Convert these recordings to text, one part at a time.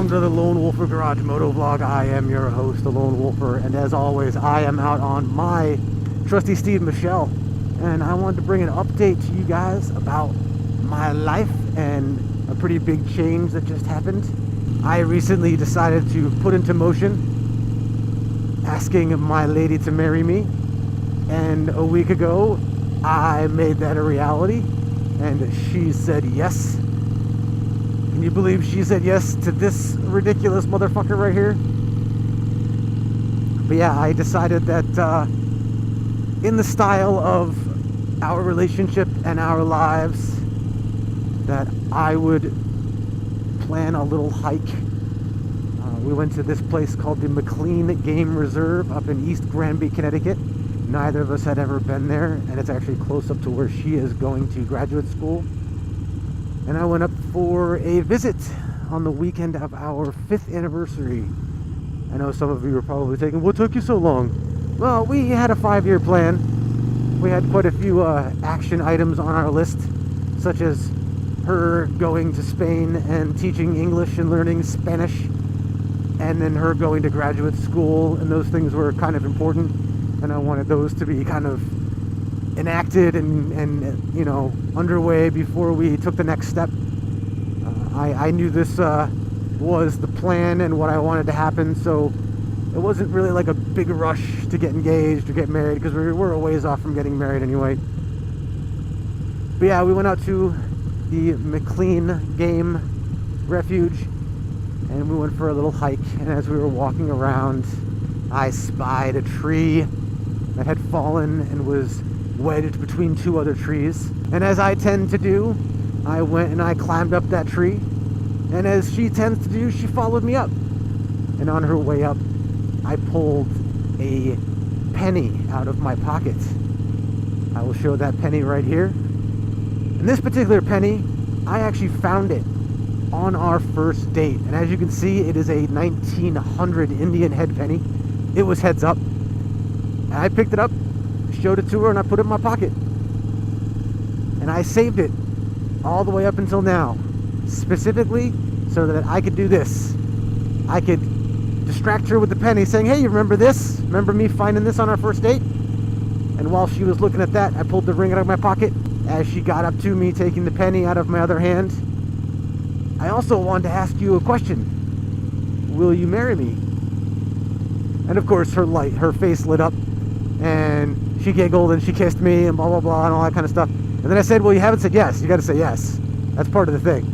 welcome to the Lone Wolfer Garage Moto Vlog. I am your host, the Lone Wolfer, and as always, I am out on my trusty Steve Michelle, and I wanted to bring an update to you guys about my life and a pretty big change that just happened. I recently decided to put into motion asking my lady to marry me, and a week ago, I made that a reality, and she said yes. Can you believe she said yes to this ridiculous motherfucker right here? But yeah, I decided that in the style of our relationship and our lives, that I would plan a little hike. We went to this place called the McLean Game Reserve up in East Granby, Connecticut. Neither of us had ever been there, and it's actually close up to where she is going to graduate school. And I went up for a visit on the weekend of our 5th anniversary. I know some of you are probably thinking, what took you so long? Well, we had a 5-year plan. We had quite a few action items on our list, such as her going to Spain and teaching English and learning Spanish, and then her going to graduate school, and those things were kind of important, and I wanted those to be kind of enacted and you know, underway before we took the next step. I knew this was the plan and what I wanted to happen, so it wasn't really like a big rush to get engaged or get married, because we're a ways off from getting married anyway. But yeah, we went out to the McLean Game Refuge and we went for a little hike, and as we were walking around, I spied a tree that had fallen and was wedged between 2 other trees, and as I tend to do, I went and I climbed up that tree, and as she tends to do, she followed me up, and on her way up, I pulled a penny out of my pocket. I will show that penny right here, and this particular penny, I actually found it on our first date, and as you can see, it is a 1900 Indian head penny. It was heads up, and I picked it up, showed it to her, and I put it in my pocket, and I saved it all the way up until now, specifically so that I could do this. I could distract her with the penny, saying, hey, you remember this? Remember me finding this on our first date? And while she was looking at that, I pulled the ring out of my pocket. As she got up to me, taking the penny out of my other hand, I also wanted to ask you a question. Will you marry me? And of course, her face lit up, and she giggled and she kissed me and blah blah blah and all that kind of stuff. And then I said, well, you haven't said yes. You got to say yes. That's part of the thing.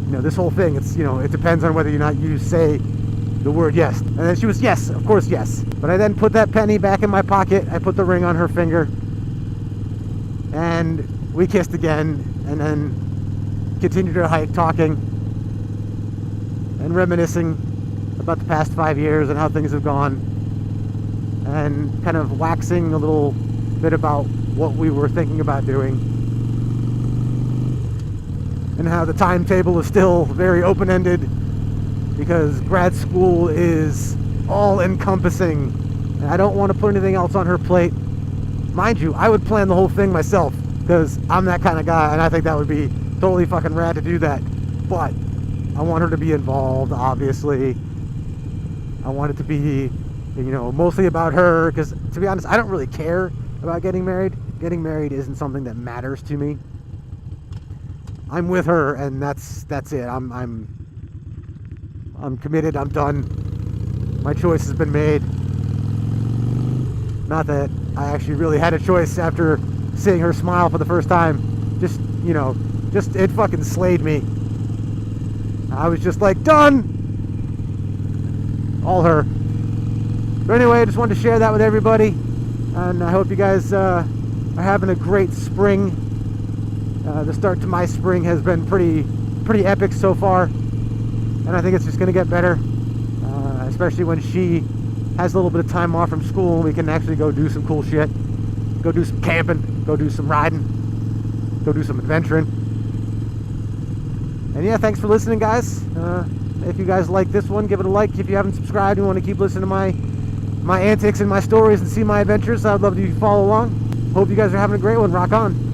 You know, this whole thing, it's, you know, it depends on whether or not you say the word yes. And then she was, yes, of course, yes. But I then put that penny back in my pocket. I put the ring on her finger, and we kissed again, and then continued our hike, talking and reminiscing about the past 5 years and how things have gone, and kind of waxing a little bit about what we were thinking about doing, and how the timetable is still very open-ended, because grad school is all-encompassing, and I don't want to put anything else on her plate. Mind you, I would plan the whole thing myself, because I'm that kind of guy, and I think that would be totally fucking rad to do that. But I want her to be involved, obviously. I want it to be, you know, mostly about her, because to be honest, I don't really care about getting married. Getting married isn't something that matters to me. I'm with her, and that's it. I'm committed. I'm done. My choice has been made. Not that I actually really had a choice after seeing her smile for the first time. Just, you know, it fucking slayed me. I was just like, done! All her. But anyway, I just wanted to share that with everybody, and I hope you guys are having a great spring. The start to my spring has been pretty epic so far, and I think it's just going to get better, especially when she has a little bit of time off from school and we can actually go do some cool shit. Go do some camping, go do some riding, go do some adventuring. And yeah, thanks for listening, guys. If you guys like this one, give it a like. If you haven't subscribed and want to keep listening to my antics and my stories and see my adventures, I'd love to follow along. Hope you guys are having a great one. Rock on.